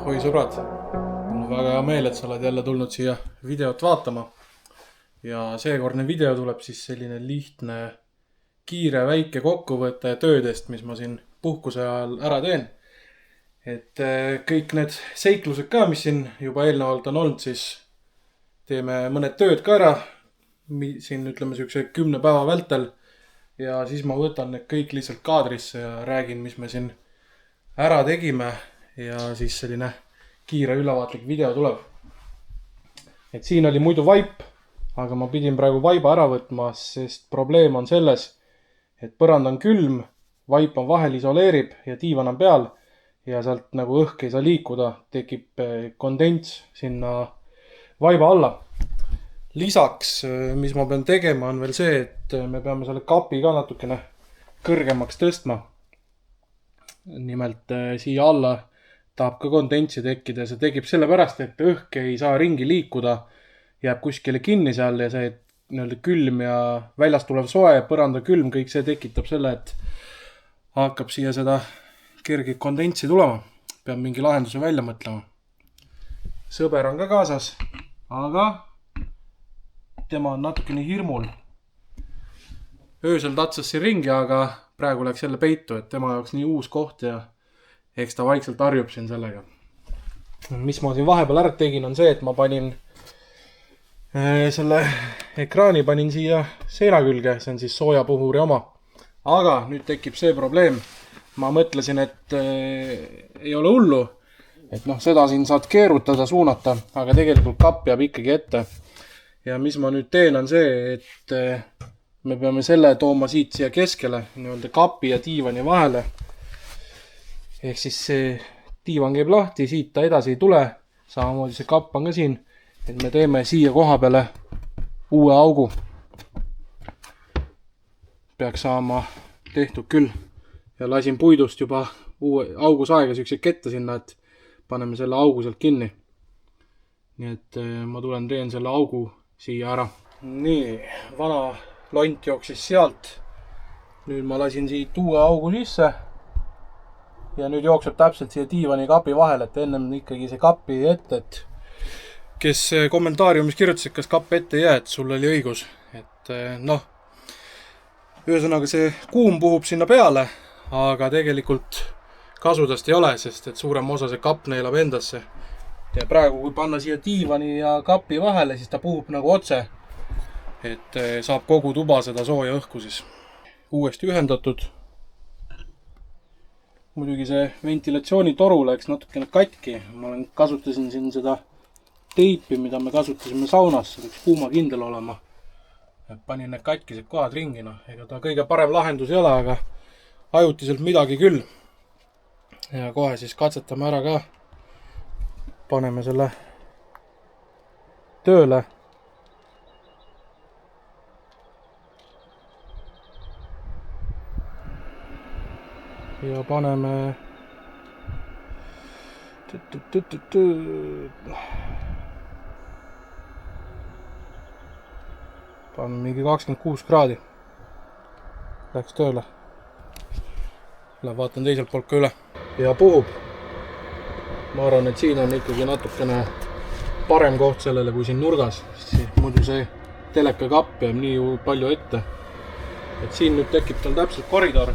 Oi sõbrad, mul on väga hea meel, et sa oled jälle tulnud siia videot vaatama. Ja seekordne video tuleb siis selline lihtne, kiire, väike kokkuvõte töödest, mis ma siin puhkuse ajal ära teen. Et kõik need seiklused ka, mis siin juba eelnevalt on olnud, siis teeme mõned tööd ka ära. Siin ütleme siukse 10 päeva vältel. Ja siis ma võtan need kõik lihtsalt kaadrisse ja räägin, mis me siin ära tegime. Ja siis selline kiire ülevaatlik video tuleb. Et siin oli muidu vaip, aga ma pidin praegu vaiba ära võtma, sest probleem on selles, et põrand on külm, vaip on vahel isoleerib ja diivan on peal ja sealt nagu õhk ei saa liikuda, tekib kondents sinna vaiba alla. Lisaks, mis ma pean tegema, on veel see, et me peame selle kapi ka natukene kõrgemaks tõstma. Nimelt siia alla tahab ka kondentsi tekkida ja see tekib sellepärast, et õhk ei saa ringi liikuda, jääb kuskile kinni seal ja see külm ja väljast tulev soe, põranda külm, kõik see tekitab selle, et hakkab siia seda kerge kondentsi tulema. Peab mingi lahenduse välja mõtlema. Sõber on ka kaasas, aga tema on natukene hirmul. Öösel tatsas siin ringi, aga praegu läks jälle peitu, et tema jaoks nii uus koht ja eks ta vaikselt harjub siin sellega. Mis ma siin vahepeal ära tegin on see, et ma panin selle ekraani panin siia seina külge, see on siis soojapuhuri oma. Aga nüüd tekib see probleem. Ma mõtlesin, et ei ole hullu, et seda siin saad keerutada, suunata, aga tegelikult kapp jääb ikkagi ette. Ja mis ma nüüd teen on see, et me peame selle tooma siit siia keskele, kapi ja diivani vahele. Ehk siis see diivan käib lahti, siit ta edasi ei tule. Samamoodi see kapp on ka siin. Et me teeme siia koha peale uue augu. Peaks saama tehtud küll. Ja lasin puidust juba uue augus aega siukse kette sinna, et paneme selle augu sealt kinni. Nii et ma tulen teen selle augu siia ära. Nii, vana lont jooksis sealt. Nüüd ma lasin siit uue augu sisse. Ja nüüd jookseb täpselt siia diivani kapi vahel, et ennem ikkagi see kapi ette, et kes kommentaariumis kirjutas, et kas kapp ette ei jää, et sul oli õigus. Et ühesõnaga see kuum puhub sinna peale, aga tegelikult kasudast ei ole, sest et suurem osa see kapp neelab endasse. Ja praegu kui panna siia diivani ja kapi vahele, siis ta puhub nagu otse, et saab kogu tuba seda sooja õhku siis uuesti ühendatud. Muidugi see ventilatsioonitoru läks natukene katki. Ma kasutasin siin seda teipi, mida me kasutasime saunas, selleks kuumakindel olema. Panin need katkised kohad ringina. Ega ta kõige parem lahendus ei ole, aga ajutiselt midagi küll. Ja kohe siis katsetame ära ka. Paneme selle tööle. Ja paneme mingi 26 kraadi. Läks tööle. Vaatan teiselt poolt ka üle. Ja puhub. Ma arvan, et siin on ikkagi natukene parem koht sellele kui siin nurgas. Muidu see teleka kapp jääb nii palju ette. Et siin nüüd tekib tal täpselt koridor.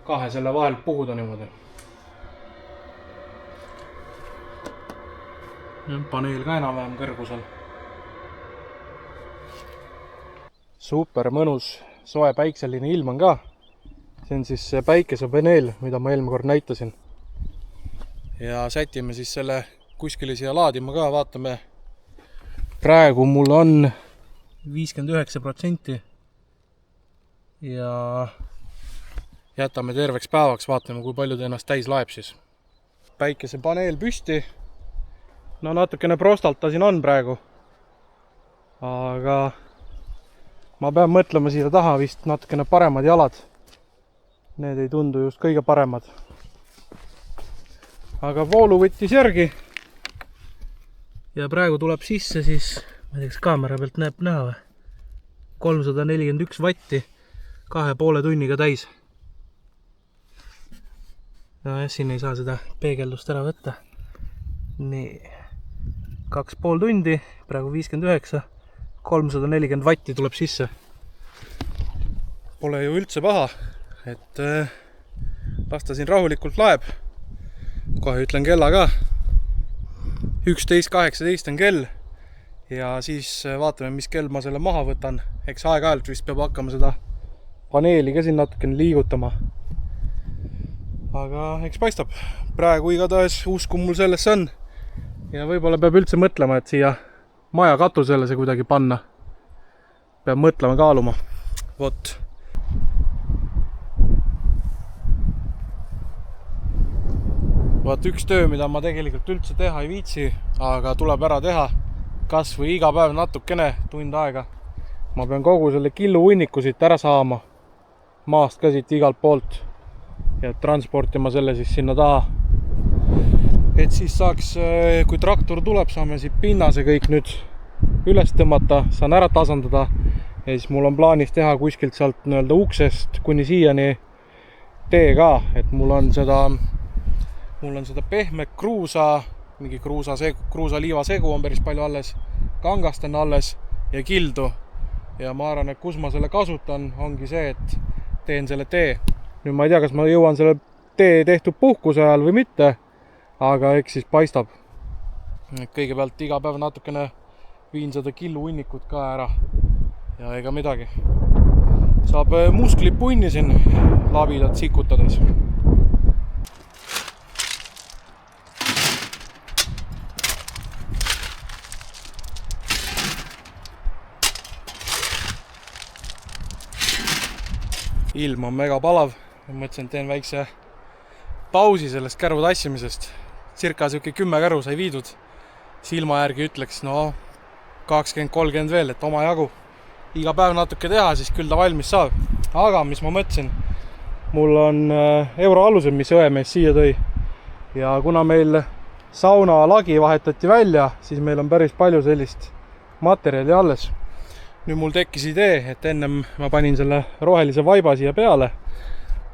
Kahe selle vahel puhuda niimoodi. Paneel ka enam-vähem kõrgusel. Super mõnus soe päikseline ilm on ka. See on siis see päikesepaneel, mida ma eelmine kord näitasin. Ja sätime siis selle kuskile siia laadima ka, vaatame. Praegu mul on 59% ja jätame terveks päevaks, vaatame kui palju ta ennast täis laeb siis. Päikesepaneel püsti. Natukene prostalt ta siin on praegu. Aga ma pean mõtlema siia taha vist natukene paremad jalad. Need ei tundu just kõige paremad. Aga voolu võttis järgi. Ja praegu tuleb sisse siis, ma ei tea, kas kaamera pealt näeb näha või? 341 vatti, 2,5 tunniga täis. No siin ei saa seda peegeldust ära võtta. Nii, 2,5 tundi, praegu 59, 340 vatti tuleb sisse. Pole ju üldse paha, et las ta siin rahulikult laeb. Kohe ütlen kella ka. 11.18 on kell ja siis vaatame, mis kell ma selle maha võtan. Eks aeg-ajalt vist peab hakkama seda paneeli ka siin natukene liigutama. Aga eks paistab. Praegu igatahes usku mul sellesse on. Ja võib-olla peab üldse mõtlema, et siia maja katusele see kuidagi panna. Peab mõtlema, kaaluma. Vot. Vaat üks töö, mida ma tegelikult üldse teha ei viitsi, aga tuleb ära teha. Kas või iga päev natukene, tund aega. Ma pean kogu selle killu hunniku siit ära saama. Maast ka siit igalt poolt. Ja transportima selle siis sinna taha. Et siis saaks, kui traktor tuleb, saame siit pinnase kõik nüüd üles tõmmata, saan ära tasandada. Ja siis mul on plaanis teha kuskilt sealt nii-öelda uksest kuni siiani tee ka, et mul on seda pehme kruusa, mingi kruusaliiva segu on päris palju alles, kangast on alles ja kildu. Ja ma arvan, et kus ma selle kasutan, ongi see, et teen selle tee. Nüüd ma ei tea, kas ma jõuan selle tee tehtud puhkuse ajal või mitte, aga eks siis paistab. Kõigepealt iga päev natukene viin seda killu hunnikut ka ära ja ega midagi. Saab musklipunni siin labidat sikutades. Ilm on mega palav. Mõtlesin, teen väikse pausi sellest käru tassimisest. Circa 10 käru sai viidud. Silma järgi ütleks, 20-30 veel, et oma jagu. Iga päev natuke teha, siis küll ta valmis saab. Aga mis ma mõtlesin, mul on euroalused, mis õemees siia tõi. Ja kuna meil sauna lagi vahetati välja, siis meil on päris palju sellist materjali alles. Nüüd mul tekkis idee, et ennem ma panin selle rohelise vaiba siia peale,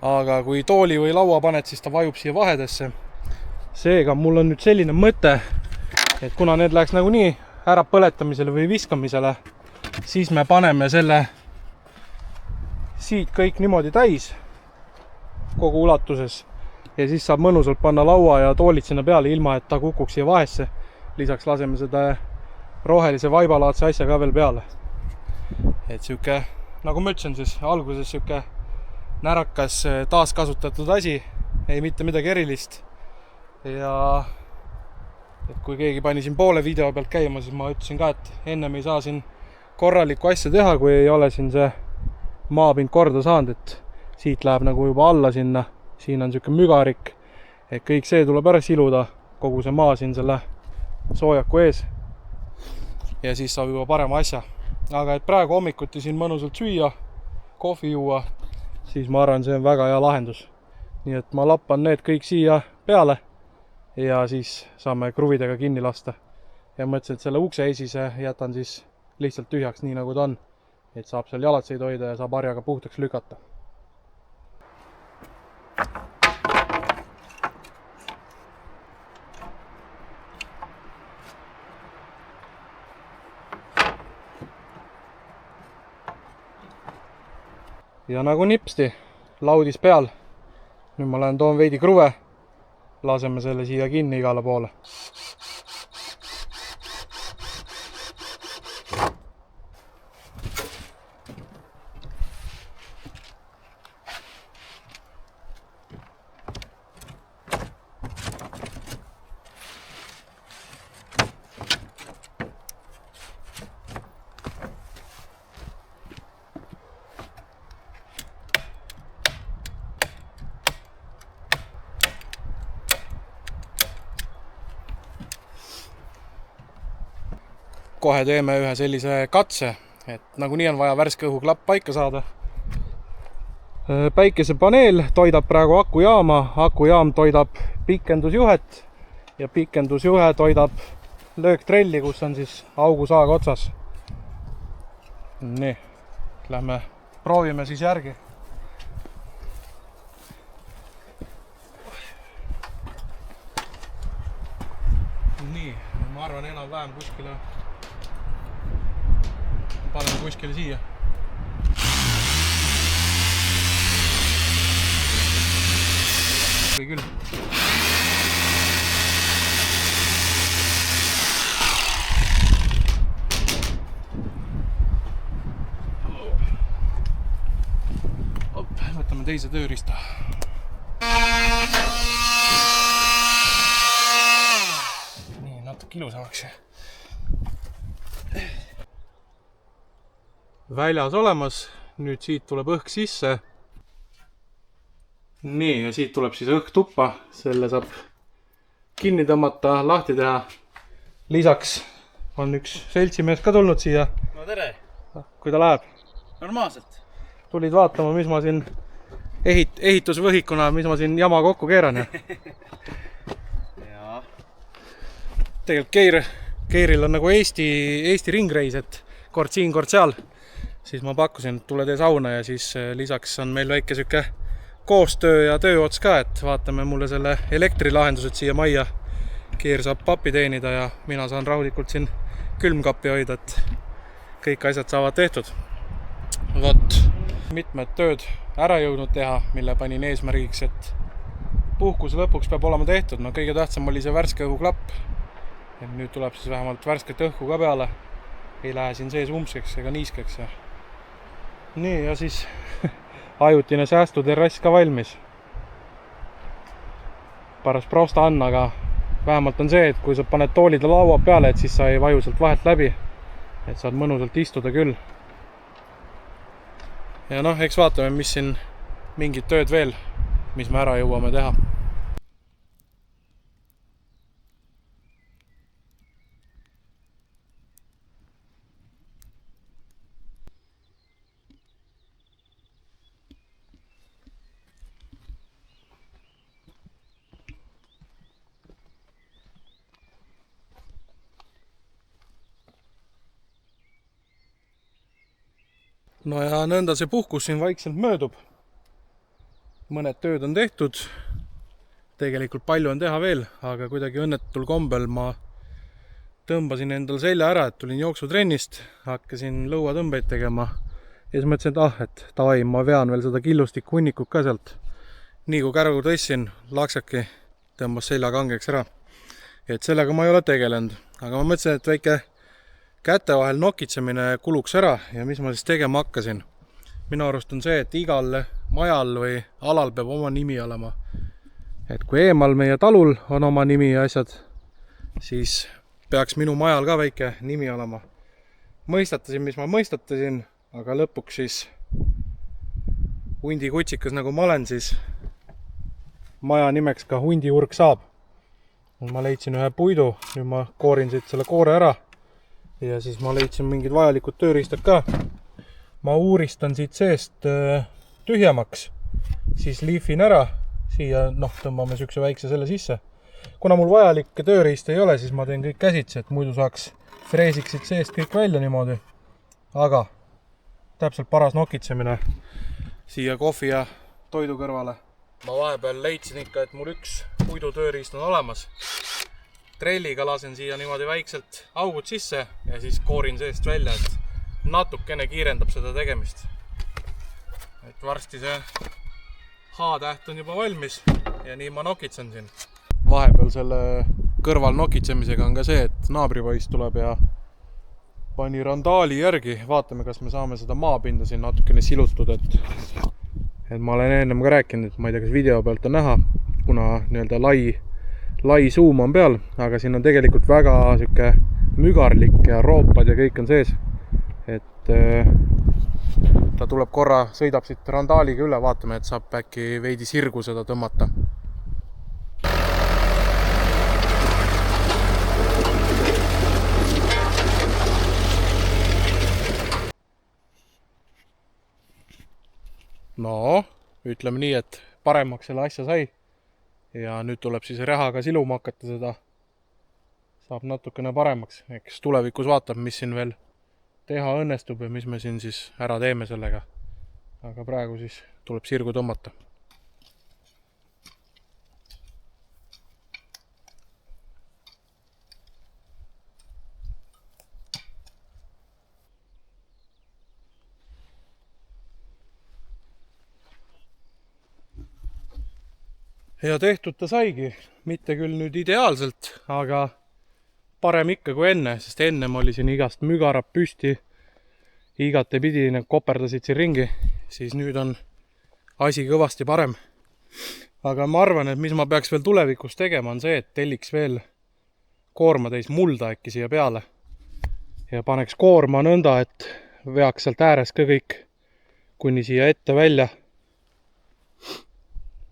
aga kui tooli või laua paned, siis ta vajub siia vahedesse. Seega mul on nüüd selline mõte, et kuna need läheks nagunii ära põletamisele või viskamisele, siis me paneme selle siit kõik niimoodi täis kogu ulatuses ja siis saab mõnusalt panna laua ja toolid sinna peale, ilma et ta kukuks siia vahesse. Lisaks laseme seda rohelise vaibalaadse asja ka veel peale. Et siuke, nagu ma ütlesin, siis alguses siuke närakas taaskasutatud asi, ei mitte midagi erilist. Ja et kui keegi pani siin poole video pealt käima, siis ma ütlesin ka, et ennem ei saa siin korralikku asja teha, kui ei ole siin see maapind korda saanud, et siit läheb nagu juba alla sinna, siin on siuke mügarik, et kõik see tuleb ära siluda, kogu see maa siin selle soojaku ees ja siis saab juba parema asja. Aga et praegu hommikuti siin mõnusalt süüa, kohvi juua, siis ma arvan, see on väga hea lahendus. Nii et ma lappan need kõik siia peale ja siis saame kruvidega kinni lasta. Ja mõtlesin, et selle ukse esise jätan siis lihtsalt tühjaks nii nagu ta on. Et saab seal jalatseid hoida ja saab harjaga puhtaks lükata. Ja nagu nipsti, laudis peal. Nüüd ma lähen toon veidi kruve. Laseme selle siia kinni igale poole. Kohe teeme ühe sellise katse, et nagunii on vaja värske õhuklapp paika saada. Päikesepaneel toidab praegu akujaam toidab pikendusjuhet ja pikendusjuhe toidab lööktrelli, kus on siis augusaag otsas. Nii, lähme proovime siis järgi. arvan enam-vähem kuskile. Panen kuskile siia. Või küll. Võtame teise tööriista. Nii, natuke ilusamaks. Väljas olemas. Nüüd siit tuleb õhk sisse. Nii, ja siit tuleb siis õhk tuppa. Selle saab kinni tõmmata, lahti teha. Lisaks on üks seltsimees ka tulnud siia. No tere! Kui ta läheb? Normaalselt. Tulid vaatama, mis ma siin ehitusvõhikuna, mis ma siin jama kokku keeran. Ja. Tegelikult Keiril on nagu Eesti ringreis, et kord siin, kord seal. Siis ma pakkusin, et tule tee sauna ja siis lisaks on meil väike süke koostöö ja tööots ka, et vaatame mulle selle elektrilahendused siia majja. Keir saab papi teenida ja mina saan rahulikult siin külmkappi hoida, et kõik asjad saavad tehtud. Vot, mitmed tööd ära jõudnud teha, mille panin eesmärgiks, et puhkus lõpuks peab olema tehtud. No kõige tähtsam oli see värske õhuklapp. Et nüüd tuleb siis vähemalt värsket õhku ka peale. Ei lähe siin sees umbseks ega niiskeks. Nii, ja siis ajutine säästuterrass ka valmis. Paras prosta on, aga vähemalt on see, et kui sa paned toolid laua peale, et siis sa ei vaju sealt vahelt läbi. Et saad mõnusalt istuda küll. Ja noh, eks vaatame, mis siin mingid tööd veel, mis me ära jõuame teha. No ja nõnda see puhkus siin vaikselt möödub. Mõned tööd on tehtud. Tegelikult palju on teha veel, aga kuidagi õnnetul kombel ma tõmbasin endal selja ära, et tulin jooksutrennist, hakkasin lõuatõmbeid tegema. Ja siis mõtlesin, et tavai, ma vean veel seda killustikku hunnikut ka sealt. Nii kui kärgu tõssin, laksaki tõmbas selja kangeks ära. Et sellega ma ei ole tegelenud, aga ma mõtlesin, et väike käte vahel nokitsemine kuluks ära ja mis ma siis tegema hakkasin. Minu arust on see, et igal majal või alal peab oma nimi olema. Et kui eemal meie talul on oma nimi ja asjad, siis peaks minu majal ka väike nimi olema. Mõistatasin, mis ma mõistatasin, aga lõpuks siis hundi kutsikas nagu ma olen, siis maja nimeks ka hundiurg saab. Ma leidsin ühe puidu, nüüd ma koorin siit selle koore ära. Ja siis ma leidsin mingid vajalikud tööriistad ka. Ma uuristan siit seest tühjemaks, siis liifin ära, siia tõmbame sükse väikse selle sisse. Kuna mul vajalikke tööriiste ei ole, siis ma teen kõik käsitsi, et muidu saaks freesiks siit seest kõik välja niimoodi. Aga täpselt paras nokitsemine siia kohvi ja toidu kõrvale. Ma vahepeal leidsin ikka, et mul üks puidu tööriist on olemas. Trelliga lasen siia niimoodi väikselt augud sisse ja siis koorin seest välja, et natukene kiirendab seda tegemist. Et varsti see H-täht on juba valmis ja nii ma nokitsen siin. Vahepeal selle kõrval nokitsemisega on ka see, et naabripoiss tuleb ja pani randaali järgi. Vaatame, kas me saame seda maapinda siin natukene silutud, et ma olen ennem ka rääkinud, et ma ei tea, kas video pealt on näha, kuna nii-öelda lai suum on peal, aga siin on tegelikult väga süke mügarlik ja roopad ja kõik on sees. Et ta tuleb korra, sõidab siit randaaliga üle, vaatame, et saab äkki veidi sirgu seda tõmmata. No, ütleme nii, et paremaks selle asja sai. Ja nüüd tuleb siis rehaga siluma hakata seda. Saab natukene paremaks. Eks tulevikus vaatab, mis siin veel teha õnnestub ja mis me siin siis ära teeme sellega. Aga praegu siis tuleb sirgu tõmmata. Ja tehtud ta saigi, mitte küll nüüd ideaalselt, aga parem ikka kui enne, sest ennem oli siin igast mügarab püsti, igatepidi need koperdasid siin ringi, siis nüüd on asi kõvasti parem. Aga ma arvan, et mis ma peaks veel tulevikus tegema, on see, et telliks veel koormatäis mulda äkki siia peale. Ja paneks koorma nõnda, et veaks sealt ääres ka kõik kuni siia ette välja.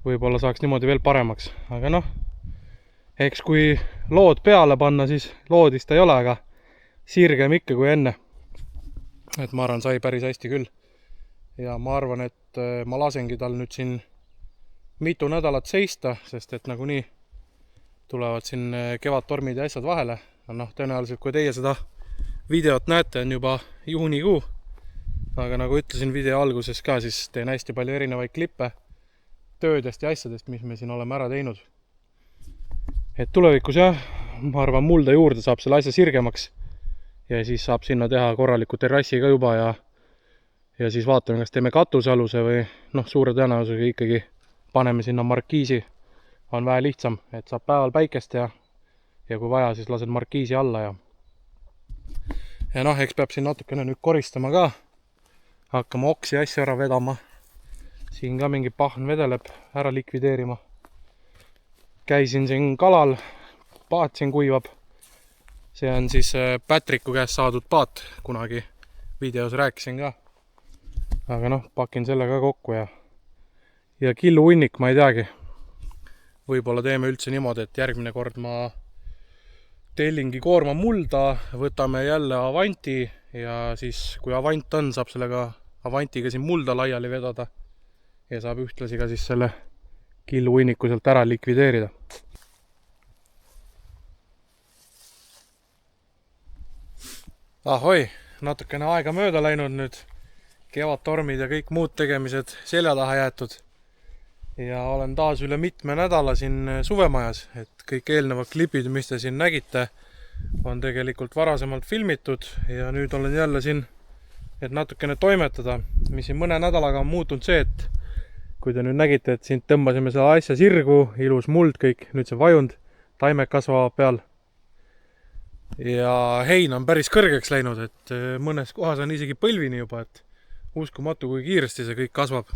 Võib-olla saaks niimoodi veel paremaks, aga noh, eks kui lood peale panna, siis loodist ei ole, aga sirgem ikka kui enne. Et ma arvan, sai päris hästi küll. Ja ma arvan, et ma lasengi tal nüüd siin mitu nädalat seista, sest et nagunii tulevad siin kevadtormid ja asjad vahele. Noh, tõenäoliselt kui teie seda videot näete, on juba juunikuu. Aga nagu ütlesin video alguses ka, siis teen hästi palju erinevaid klippe töödest ja asjadest, mis me siin oleme ära teinud. Et tulevikus jah, ma arvan, mulda juurde saab selle asja sirgemaks ja siis saab sinna teha korraliku terrassi ka juba ja siis vaatame, kas teeme katusealuse või noh, suure tõenäosusega ikkagi paneme sinna markiisi. On vähe lihtsam, et saab päeval päikest ja kui vaja, siis lased markiisi alla ja noh, eks peab siin natukene nüüd koristama ka. Hakkama oksi asja ära vedama. Siin ka mingi pahn vedeleb ära likvideerima. Käisin siin kalal, paat siin kuivab. See on siis Patricku käest saadud paat, kunagi videos rääkisin ka. Aga noh, pakin selle ka kokku ja killu hunnik, ma ei teagi. Võib-olla teeme üldse niimoodi, et järgmine kord ma tellingi koorma mulda, võtame jälle Avanti ja siis kui Avant on, saab sellega Avantiga siin mulda laiali vedada ja saab ühtlasi ka siis selle killu hunniku sealt ära likvideerida. Ahoi, natukene aega mööda läinud nüüd, kevadtormid ja kõik muud tegemised selja taha jäetud ja olen taas üle mitme nädala siin suvemajas, et kõik eelnevad klipid, mis te siin nägite, on tegelikult varasemalt filmitud ja nüüd olen jälle siin, et natukene toimetada, mis siin mõne nädalaga on muutunud see, et kui te nüüd nägite, et siin tõmbasime selle asja sirgu, ilus muld kõik, nüüd see vajund, taimed kasvavad peal. Ja hein on päris kõrgeks läinud, et mõnes kohas on isegi põlvini juba, et uskumatu, kui kiiresti see kõik kasvab.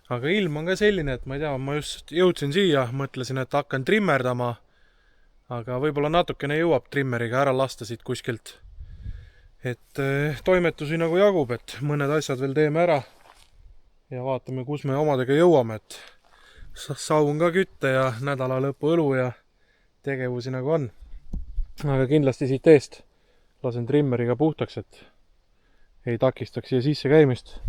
Aga ilm on ka selline, et ma ei tea, ma just jõudsin siia, mõtlesin, et hakkan trimmerdama, aga võib-olla natukene jõuab trimmeriga ära lasta siit kuskilt. Et toimetusi nagu jagub, et mõned asjad veel teeme ära. Ja vaatame, kus me omadega jõuame, et saun ka kütte ja nädala lõpu õlu ja tegevusi nagu on. Aga kindlasti siit eest lasen trimmeriga puhtaks, et ei takistaks siia sisse käimist.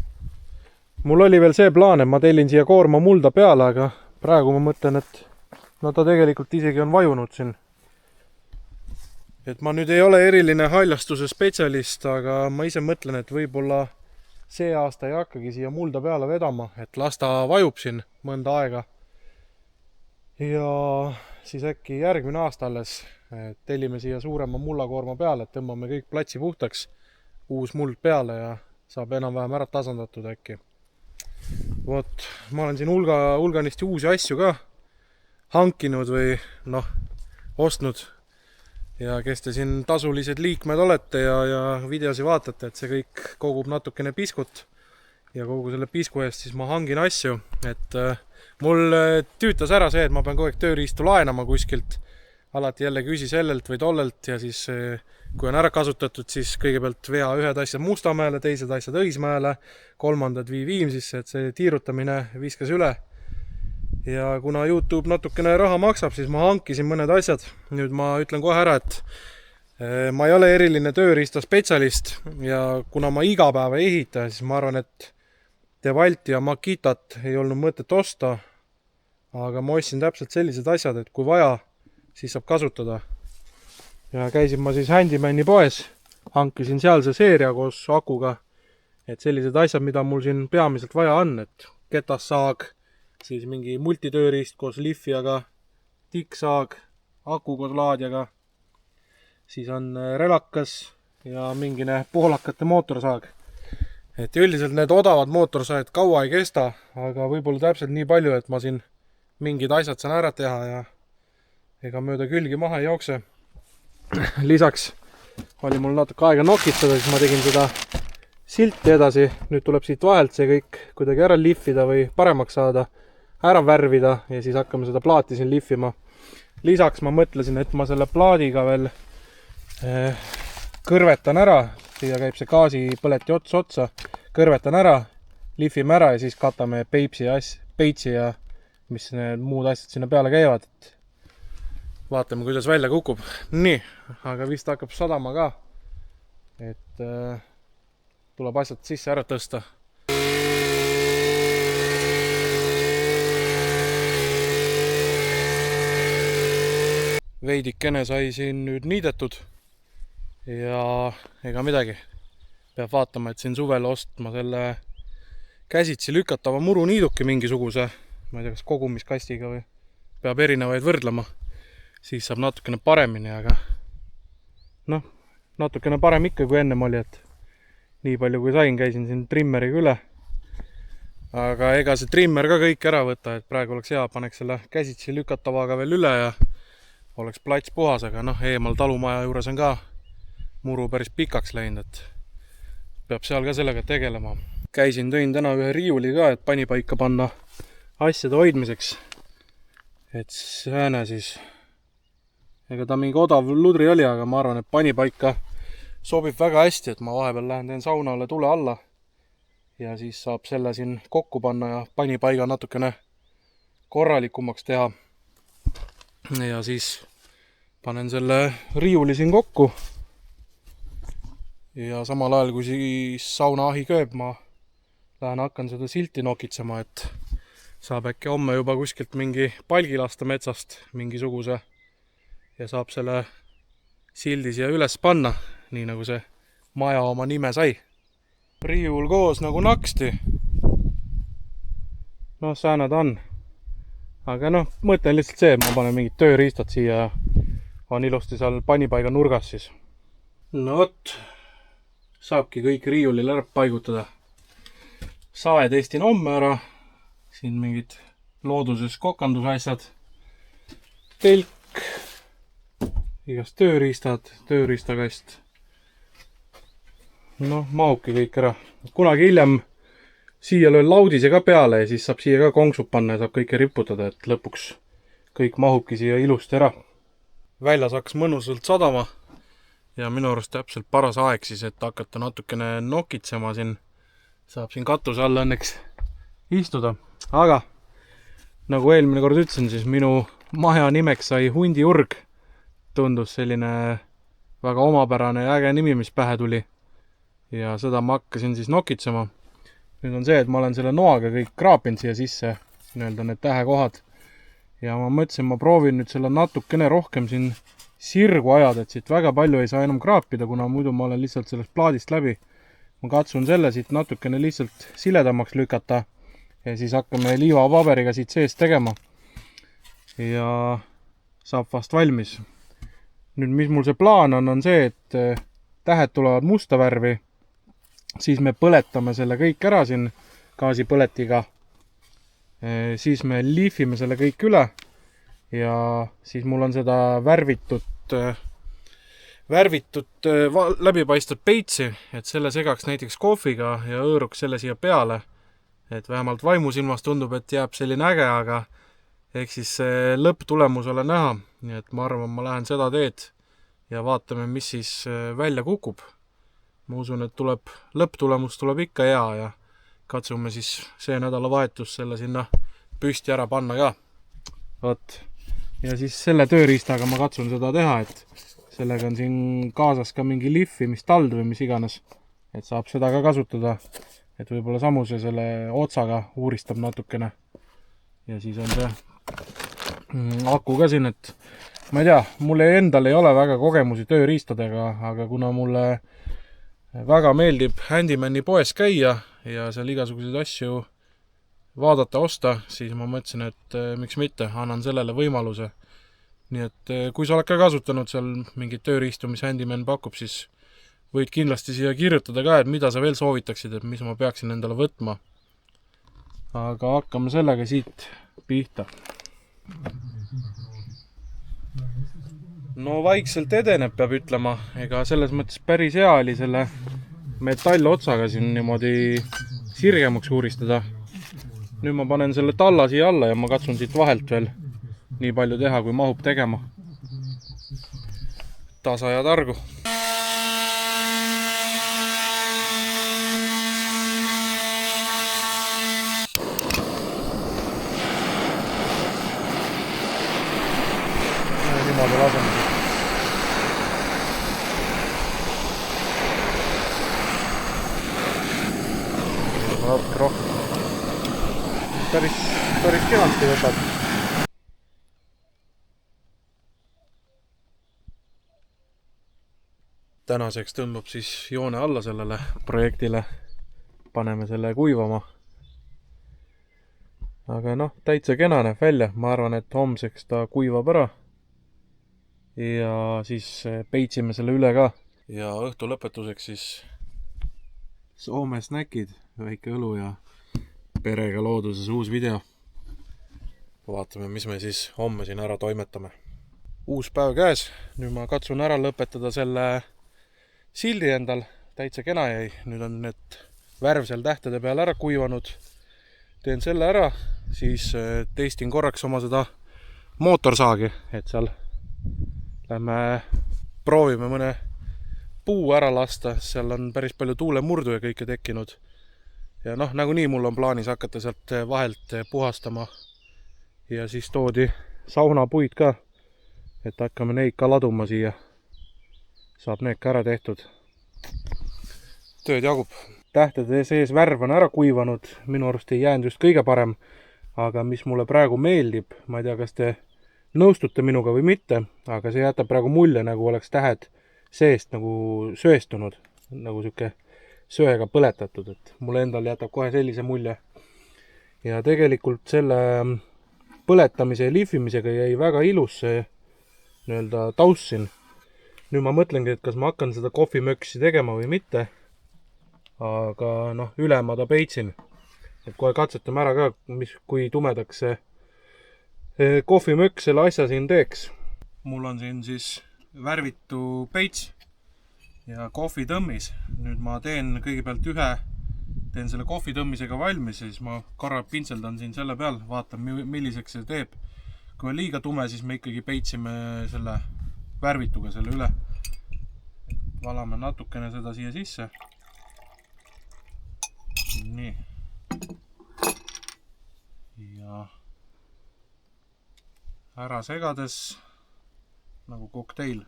Mul oli veel see plaan, et ma tellin siia koorma mulda peale, aga praegu ma mõtlen, et no ta tegelikult isegi on vajunud siin. Et ma nüüd ei ole eriline haljastuse spetsialist, aga ma ise mõtlen, et võib-olla see aasta ei hakkagi siia mulda peale vedama, et las ta vajub siin mõnda aega. Ja siis äkki järgmine aasta alles tellime siia suurema mullakoorma peale, et tõmbame kõik platsi puhtaks, uus muld peale ja saab enam-vähem ära tasandatud äkki. Vot, ma olen siin hulganisti uusi asju ka hankinud või noh, ostnud. Ja kes te siin tasulised liikmed olete ja videosi vaatate, et see kõik kogub natukene piskut ja kogu selle pisku eest siis ma hangin asju, et mul tüütas ära see, et ma pean kogu aeg tööriistu laenama kuskilt, alati jälle küsi sellelt või tollelt ja siis kui on ära kasutatud, siis kõigepealt vea ühed asjad Mustamäele, teised asjad Õismäele, kolmandad vii Viimsisse, et see tiirutamine viskas üle. Ja kuna YouTube natukene raha maksab, siis ma hankisin mõned asjad. Nüüd ma ütlen kohe ära, et ma ei ole eriline tööriista spetsialist ja kuna ma iga päeva ei ehita, siis ma arvan, et Devalti ja Makitat ei olnud mõtet osta, aga ma ostsin täpselt sellised asjad, et kui vaja, siis saab kasutada. Ja käisin ma siis Handymani poes, hankisin seal see seeria koos akuga, et sellised asjad, mida mul siin peamiselt vaja on, et ketassaag, siis mingi multitööriist koos lihvijaga, tikksaag, aku koos laadjaga, siis on relakas ja mingine poolakate mootorsaag. Et üldiselt need odavad mootorsaagid kaua ei kesta, aga võib-olla täpselt nii palju, et ma siin mingid asjad saan ära teha ja ega mööda külgi maha ei jookse. Lisaks oli mul natuke aega nokitseda, siis ma tegin seda silti edasi. Nüüd tuleb siit vahelt see kõik kuidagi ära lihvida või paremaks saada, ära värvida ja siis hakkame seda plaati siin lihvima. Lisaks ma mõtlesin, et ma selle plaadiga veel kõrvetan ära, siia käib see gaasipõleti otsa, kõrvetan ära, lihvime ära ja siis katame peitsi ja mis need muud asjad sinna peale käivad. Vaatame, kuidas välja kukub. Nii, aga vist hakkab sadama ka, et tuleb asjad sisse ära tõsta. Veidikene sai siin nüüd niidetud ja ega midagi. Peab vaatama, et siin suvel ostma selle käsitsi lükatava muruniiduki mingisuguse, ma ei tea, kas kogumiskastiga või peab erinevaid võrdlema. Siis saab natukene paremini, aga noh, natukene parem ikka kui ennem oli, et nii palju kui sain, käisin siin trimmeriga üle. Aga ega see trimmer ka kõik ära võtta, et praegu oleks hea, paneks selle käsitsi lükatavaga veel üle ja oleks plats puhas, aga noh, eemal talumaja juures on ka muru päris pikaks läinud, et peab seal ka sellega tegelema. Käisin, tõin täna ühe riiuli ka, et panipaika panna asjade hoidmiseks. Et sääne siis, ega ta mingi odav ludri oli, aga ma arvan, et panipaika sobib väga hästi, et ma vahepeal lähen teen saunale tule alla ja siis saab selle siin kokku panna ja panipaiga natukene korralikumaks teha. Ja siis panen selle riiuli siin kokku ja samal ajal kui siis sauna ahi kööb, ma lähen hakkan seda silti nokitsema, et saab äkki homme juba kuskilt mingi palgi lasta metsast mingisuguse ja saab selle sildi siia üles panna, nii nagu see maja oma nime sai. Riiul koos nagu naksti. Noh, sääne ta on. Aga noh, mõte on lihtsalt see, et ma panen mingid tööriistad siia ja on ilusti seal panipaiga nurgas siis. No vot, saabki kõik riiulil ära paigutada. Sae testin homme ära. Siin mingid looduses kokandusasjad. Telk, igast tööriistad, tööriistakast. Noh, mahubki kõik ära. Kunagi hiljem siia löön laudise ka peale ja siis saab siia ka konksud panna ja saab kõike riputada, et lõpuks kõik mahubki siia ilusti ära. Väljas hakkas mõnusalt sadama ja minu arust täpselt paras aeg siis, et hakata natukene nokitsema siin. Saab siin katuse all õnneks istuda. Aga nagu eelmine kord ütlesin, siis minu maja nimeks sai Hundiurg. Tundus selline väga omapärane ja äge nimi, mis pähe tuli. Ja seda ma hakkasin siis nokitsema. Nüüd on see, et ma olen selle noaga kõik kraapinud siia sisse, nii-öelda need tähekohad. Ja ma mõtlesin, ma proovin nüüd selle natukene rohkem siin sirgu ajada, et siit väga palju ei saa enam kraapida, kuna muidu ma olen lihtsalt sellest plaadist läbi. Ma katsun selle siit natukene lihtsalt siledamaks lükata ja siis hakkame liivapaberiga siit sees tegema. Ja saab vast valmis. Nüüd, mis mul see plaan on see, et tähed tulevad musta värvi. Siis me põletame selle kõik ära siin gaasipõletiga. Siis me liifime selle kõik üle ja siis mul on seda värvitud läbipaistvat peitsi, et selle segaks näiteks kohviga ja õõruks selle siia peale. Et vähemalt vaimusilmas tundub, et jääb selline äge, aga ehk siis lõpptulemus ole näha. Nii et ma arvan, ma lähen seda teed ja vaatame, mis siis välja kukub. Ma usun, et lõpptulemus tuleb ikka hea ja katsume siis see nädalavahetus selle sinna püsti ära panna ka. Võt. Ja siis selle tööriistaga ma katsun seda teha, et sellega on siin kaasas ka mingi lihvimistald või mis iganes. Et saab seda ka kasutada. Et võib-olla samuse selle otsaga uuristab natukene. Ja siis on see aku ka siin, et ma ei tea, mulle endal ei ole väga kogemusi tööriistadega, aga kuna mulle väga meeldib Handymani poes käia ja seal igasuguseid asju vaadata, osta, siis ma mõtlesin, et miks mitte, annan sellele võimaluse. Nii et kui sa oled ka kasutanud seal mingit tööriistu, mis Handyman pakub, siis võid kindlasti siia kirjutada ka, et mida sa veel soovitaksid, et mis ma peaksin endale võtma. Aga hakkame sellega siit pihta. No vaikselt edeneb, peab ütlema, ega selles mõttes päris hea oli selle metallotsaga siin niimoodi sirgemaks uuristada. Nüüd ma panen selle talla siia alla ja ma katsun siit vahelt veel nii palju teha, kui mahub tegema. Tasa ja targu. Niimoodi laseme. Natuke rohkem. Päris kenasti võtab. Tänaseks tõmbab siis joone alla sellele projektile. Paneme selle kuivama. Aga noh, täitsa kena näeb välja. Ma arvan, et homseks ta kuivab ära. Ja siis peitsime selle üle ka. Ja õhtu lõpetuseks siis Soome snäkid, väike õlu ja perega looduses uus video. Vaatame, mis me siis homme siin ära toimetame. Uus päev käes. Nüüd ma katsun ära lõpetada selle sildi endal. Täitsa kena jäi. Nüüd on need värv seal tähtede peal ära kuivanud. Teen selle ära, siis testin korraks oma seda mootorsaagi, et seal lähme proovime mõne puu ära lasta, seal on päris palju tuulemurdu ja kõike tekkinud. Ja noh, nagunii mul on plaanis hakata sealt vahelt puhastama. Ja siis toodi saunapuid ka, et hakkame neid ka laduma siia. Saab need ka ära tehtud. Tööd jagub. Tähtede sees värv on ära kuivanud, minu arust ei jäänud just kõige parem. Aga mis mulle praegu meeldib, ma ei tea, kas te nõustute minuga või mitte, aga see jätab praegu mulje, nagu oleks tähed seest nagu söestunud, nagu siuke söega põletatud, et mulle endal jätab kohe sellise mulje. Ja tegelikult selle põletamise ja lihvimisega jäi väga ilus see nii-öelda taust siin. Nüüd ma mõtlengi, et kas ma hakkan seda kohvimöksi tegema või mitte, aga noh, üle ma ta peitsin. Et kohe katsetame ära ka, kui tumedaks see kohvimöks selle asja siin teeks. Mul on siin siis värvitu peits ja kohvitõmmis. Nüüd ma teen kõigepealt teen selle kohvitõmmisega valmis ja siis ma korra pintseldan siin selle peal, vaatan milliseks see teeb. Kui on liiga tume, siis me ikkagi peitsime selle värvituga selle üle. Valame natukene seda siia sisse. Nii. Ja ära segades nagu kokteil.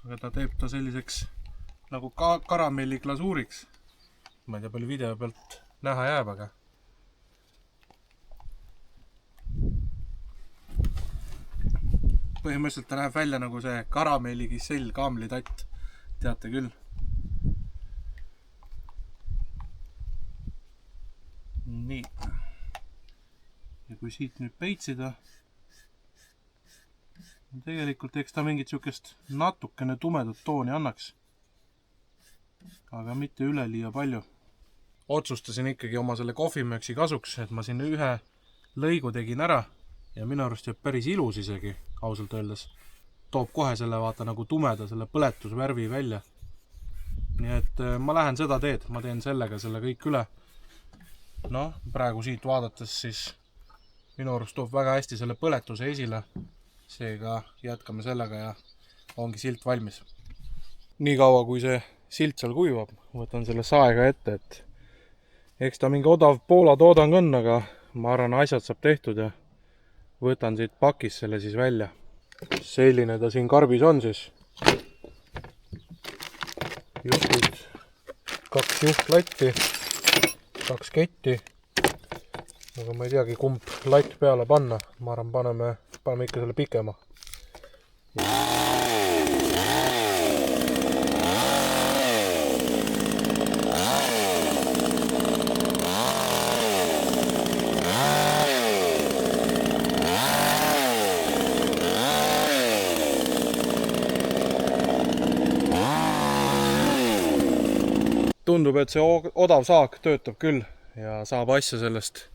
Aga ta teeb ta selliseks nagu karamelliglasuuriks. Ma ei tea, palju video pealt näha jääb, aga põhimõtteliselt ta näeb välja nagu see karamellikissell kaamlitatt. Teate küll. Nii. Ja kui siit nüüd peitsida, tegelikult eks ta mingit siukest natukene tumedat tooni annaks. Aga mitte üleliia palju. Otsustasin ikkagi oma selle kohvimöksi kasuks, et ma siin ühe lõigu tegin ära ja minu arust jääb päris ilus isegi, ausalt öeldes. Toob kohe selle vaata nagu tumeda selle põletusvärvi välja. Nii et ma lähen seda teed, ma teen sellega selle kõik üle. Noh, praegu siit vaadates siis minu arust toob väga hästi selle põletuse esile. Seega jätkame sellega ja ongi silt valmis. Nii kaua kui see silt seal kuivab, võtan selle saega ette, et eks ta mingi odav Poola toodang on, aga ma arvan, asjad saab tehtud ja võtan siit pakis selle siis välja. Selline ta siin karbis on siis. Juhtid 2 juhtlatti, 2 ketti. Aga ma ei teagi, kumb latt peale panna. Ma arvan, paneme ikka selle pikema. Tundub, et see odav saak töötab küll ja saab asja sellest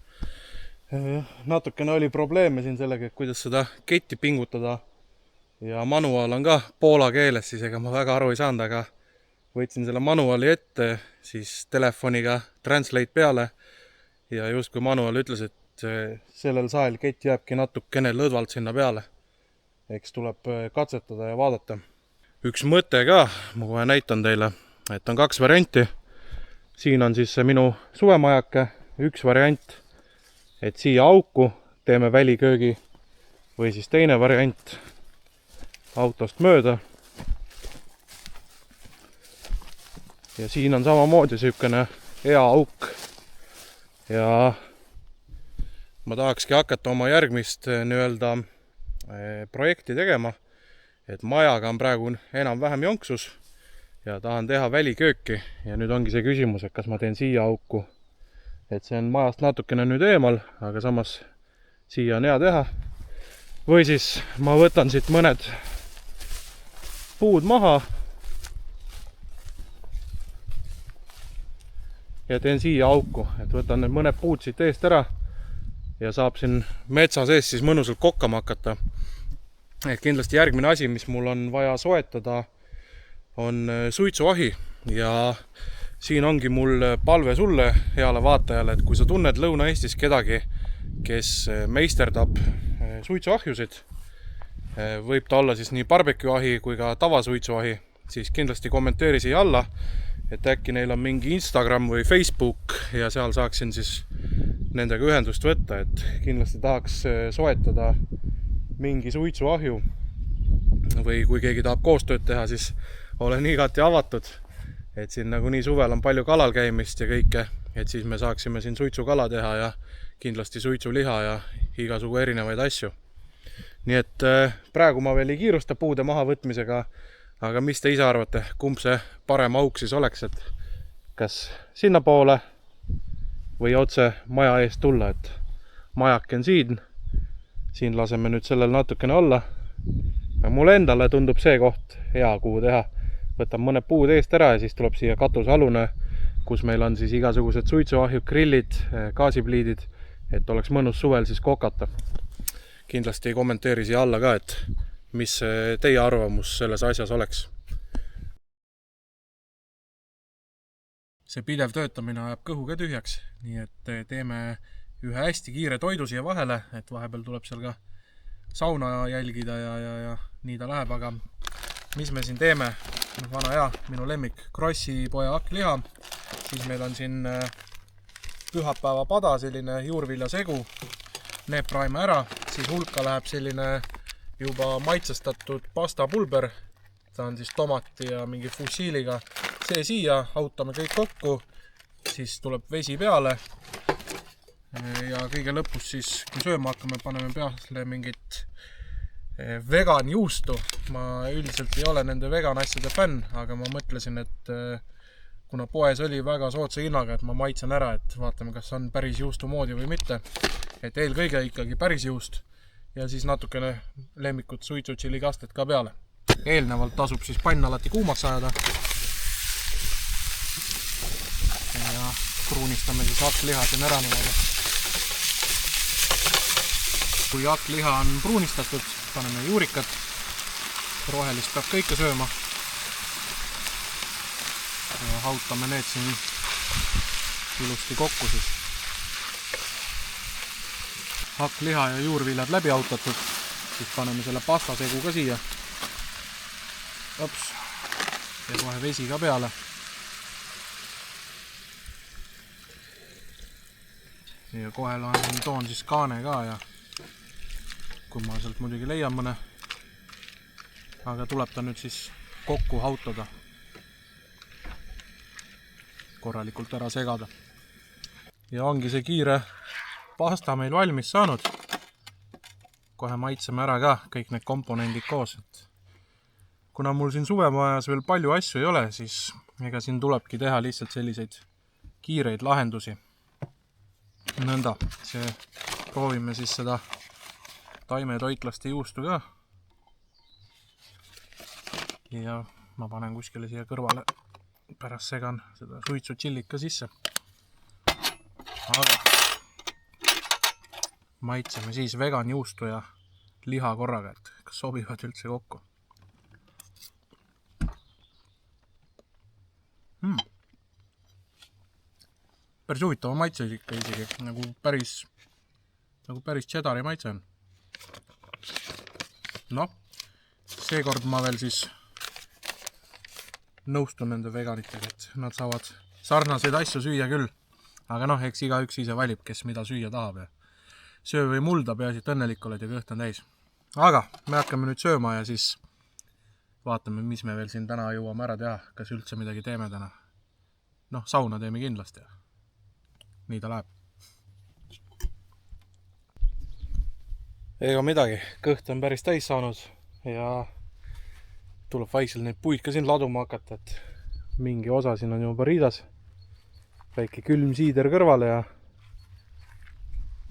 Natukene oli probleeme siin sellega, kuidas seda ketti pingutada ja manuaal on ka poola keeles, siis ega ma väga aru ei saanud, aga võtsin selle manuaali ette, siis telefoniga translate peale ja justkui manuaal ütles, et sellel sael kett jääbki natukene lõdvalt sinna peale. Eks tuleb katsetada ja vaadata. Üks mõte ka, ma kohe näitan teile, et on 2 varianti. Siin on siis see minu suvemajake, üks variant, et siia auku teeme väliköögi või siis teine variant autost mööda. Ja siin on samamoodi sihukene hea auk. Ja ma tahakski hakata oma järgmist nii-öelda projekti tegema, et majaga on praegu enam-vähem jonksus ja tahan teha välikööki ja nüüd ongi see küsimus, et kas ma teen siia auku, et see on majast natukene nüüd eemal, aga samas siia on hea teha, või siis ma võtan siit mõned puud maha ja teen siia auku, et võtan need mõned puud siit eest ära ja saab siin metsa sees siis mõnusalt kokkama hakata. Et kindlasti järgmine asi, mis mul on vaja soetada, on suitsuahi ja siin ongi mul palve sulle, heale vaatajale, et kui sa tunned Lõuna-Eestis kedagi, kes meisterdab suitsuahjusid, võib ta olla siis nii barbecue-ahi kui ka tavasuitsuahi, siis kindlasti kommenteeri siia alla, et äkki neil on mingi Instagram või Facebook ja seal saaksin siis nendega ühendust võtta, et kindlasti tahaks soetada mingi suitsuahju või kui keegi tahab koostööd teha, siis olen igati avatud, et siin nagunii suvel on palju kalal käimist ja kõike, et siis me saaksime siin suitsukala teha ja kindlasti suitsuliha ja igasugu erinevaid asju. Nii et praegu ma veel ei kiirusta puude maha võtmisega, aga mis te ise arvate, kumb see parem auk siis oleks, et kas sinna poole või otse maja eest tulla, et majake on siin laseme nüüd sellel natukene olla. Mulle endale tundub see koht hea, kuhu teha. Võtan mõned puud eest ära ja siis tuleb siia katusealune, kus meil on siis igasugused suitsuahjud, grillid, gaasipliidid, et oleks mõnus suvel siis kokata. Kindlasti kommenteeri siia alla ka, et mis teie arvamus selles asjas oleks. See pidev töötamine ajab kõhu ka tühjaks, nii et teeme ühe hästi kiire toidu siia vahele, et vahepeal tuleb seal ka sauna jälgida ja nii ta läheb, aga mis me siin teeme? Vana hea, minu lemmik Krossi poja hakkliha, siis meil on siin pühapäeva pada, selline juurviljasegu, need praime ära, siis hulka läheb selline juba maitsestatud pastapulber, ta on siis tomati ja mingi fussiiliga, see siia, autame kõik kokku, siis tuleb vesi peale ja kõige lõpus siis, kui sööma hakkame, paneme peale mingit vegan juustu. Ma üldiselt ei ole nende vegan asjade fänn, aga ma mõtlesin, et kuna poes oli väga soodsa hinnaga, et ma maitsen ära, et vaatame, kas on päris juustu moodi või mitte. Et eelkõige ikkagi päris juust ja siis natukene lemmikut suitsutšili kastet ka peale. Eelnevalt tasub siis pann alati kuumaks ajada. Ja kruunistame siis hakkliha siin ära niimoodi. Kui hakkliha on pruunistatud, paneme juurikat. Rohelist peab kõike sööma. Ja hautame need siin ilusti kokku siis. Hakkliha ja juurviljad läbi hautatud, siis paneme selle pastasegu ka siia. Ops. Ja kohe vesi ka peale. Ja kohe toon siis kaane ka ja kui ma sealt muidugi leian mõne, aga tuleb ta nüüd siis kokku hautada, korralikult ära segada. Ja ongi see kiire pasta meil valmis saanud. Kohe maitseme ära ka kõik need komponendid koos. Kuna mul siin suvemajas veel palju asju ei ole, siis ega siin tulebki teha lihtsalt selliseid kiireid lahendusi. Nõnda, proovime siis seda taimetoitlaste juustu ka. Ja ma panen kuskile siia kõrvale, pärast segan seda suitsutšillit ka sisse. Aga maitseme siis vegan juustu ja liha korraga, et kas sobivad üldse kokku. Päris huvitava maitse ikka isegi, nagu päris cheddari maitse on. Noh, seekord ma veel siis nõustun nende veganitega, et nad saavad sarnaseid asju süüa küll. Aga noh, eks igaüks ise valib, kes mida süüa tahab ja söö või mulda, peaasi, et õnnelik oled ja kõht on täis. Aga me hakkame nüüd sööma ja siis vaatame, mis me veel siin täna jõuame ära teha, kas üldse midagi teeme täna. Noh, sauna teeme kindlasti ja nii ta läheb. Ega midagi, kõht on päris täis saanud ja tuleb vaikselt neid puid ka siin laduma hakata, et mingi osa siin on juba riidas. Väike külm siider kõrvale ja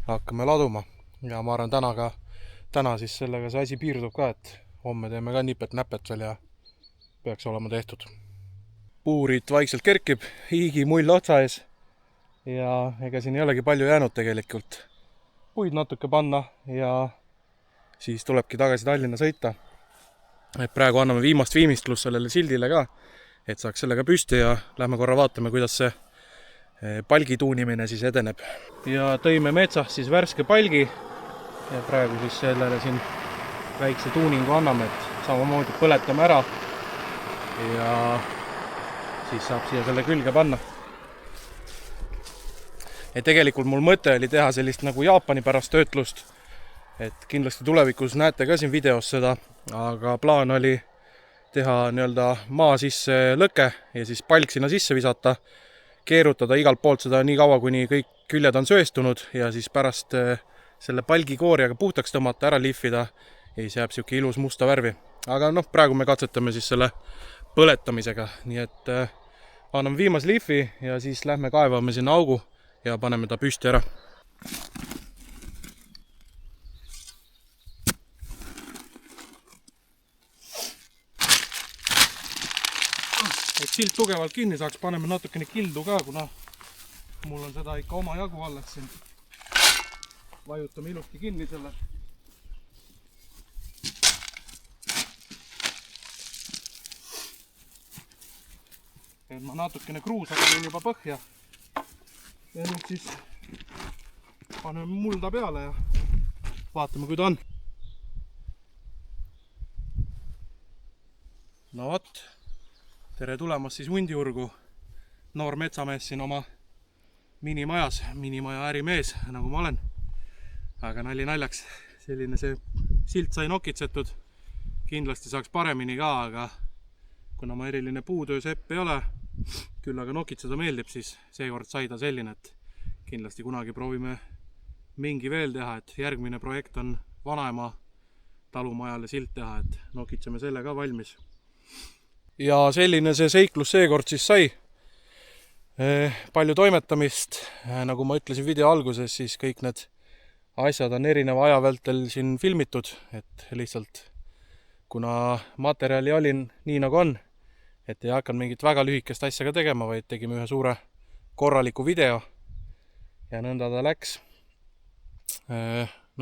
hakkame laduma. Ja ma arvan täna siis sellega see asi piirdub ka, et homme teeme ka nipet-näpet veel ja peaks olema tehtud. Puurit vaikselt kerkib, hiigi mull otsa ees ja ega siin ei olegi palju jäänud tegelikult. Puid natuke panna ja siis tulebki tagasi Tallinna sõita. Et praegu anname viimast viimistlust sellele sildile ka, et saaks sellega püsti ja lähme korra vaatame, kuidas see palgi tuunimine siis edeneb. Ja tõime metsast siis värske palgi ja praegu siis sellele siin väikse tuuningu anname, et samamoodi põletame ära ja siis saab siia selle külge panna. Ja tegelikult mul mõte oli teha sellist nagu Jaapani pärast töötlust, et kindlasti tulevikus näete ka siin videos seda, aga plaan oli teha nii-öelda maa sisse lõke ja siis palk sinna sisse visata, keerutada igalt poolt seda nii kaua, kuni kõik küljed on söestunud ja siis pärast selle palgikooriaga puhtaks tõmmata, ära lihvida ja siis jääb siuke ilus musta värvi. Aga noh, praegu me katsetame siis selle põletamisega, nii et anname viimase lihvi ja siis lähme kaevame sinna augu ja paneme ta püsti ära. Et silt tugevalt kinni saaks, paneme natukene kildu ka, kuna mul on seda ikka oma jagu alles siin. Vajutame ilusti kinni selle. Et ma natukene kruusasin juba põhja. Ja nüüd siis paneme mulda peale ja vaatame, kui ta on. No vot. Tere tulemast siis Hundiurgu, noor metsamees siin oma minimaja ärimees, nagu ma olen. Aga nali naljaks, selline see silt sai nokitsetud. Kindlasti saaks paremini ka, aga kuna ma eriline puutöö sepp ei ole, küll aga nokitseda meeldib, siis seekord sai ta selline, et kindlasti kunagi proovime mingi veel teha, et järgmine projekt on vanaema talumajale silt teha, et nokitseme selle ka valmis. Ja selline see seiklus seekord siis sai. Palju toimetamist, nagu ma ütlesin video alguses, siis kõik need asjad on erineva aja vältel siin filmitud, et lihtsalt kuna materjali olin nii nagu on, et ei hakanud mingit väga lühikest asja ka tegema, vaid tegime ühe suure korraliku video ja nõnda ta läks.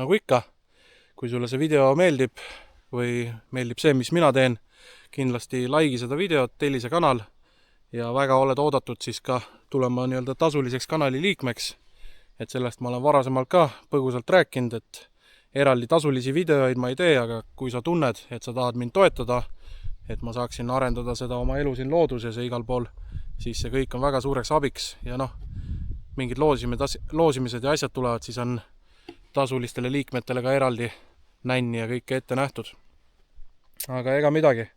Nagu ikka, kui sulle see video meeldib või meeldib see, mis mina teen, kindlasti laigi seda videot, telli see kanal ja väga oled oodatud siis ka tulema nii-öelda tasuliseks kanali liikmeks. Et sellest ma olen varasemalt ka põgusalt rääkinud, et eraldi tasulisi videoid ma ei tee, aga kui sa tunned, et sa tahad mind toetada, et ma saaksin arendada seda oma elu siin looduses ja igal pool, siis see kõik on väga suureks abiks ja noh, mingid loosimised ja asjad tulevad, siis on tasulistele liikmetele ka eraldi nänni ja kõike ette nähtud. Aga ega midagi.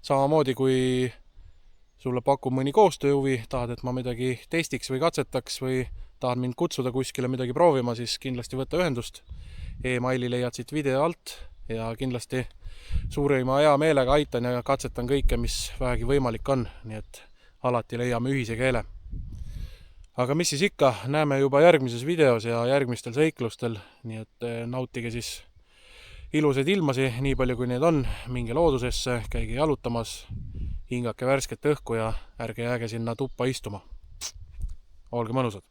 Samamoodi kui sulle pakub mõni koostööhuvi, tahad, et ma midagi testiks või katsetaks või tahad mind kutsuda kuskile midagi proovima, siis kindlasti võtta ühendust. E-maili leiad siit video alt ja kindlasti suurima hea meelega aitan ja katsetan kõike, mis vähegi võimalik on, nii et alati leiame ühise keele. Aga mis siis ikka, näeme juba järgmises videos ja järgmistel seiklustel, nii et nautige siis ilusaid ilmasi, nii palju kui neid on, minge loodusesse, käige jalutamas, hingake värsket õhku ja ärge jääge sinna tuppa istuma. Olge mõnusad!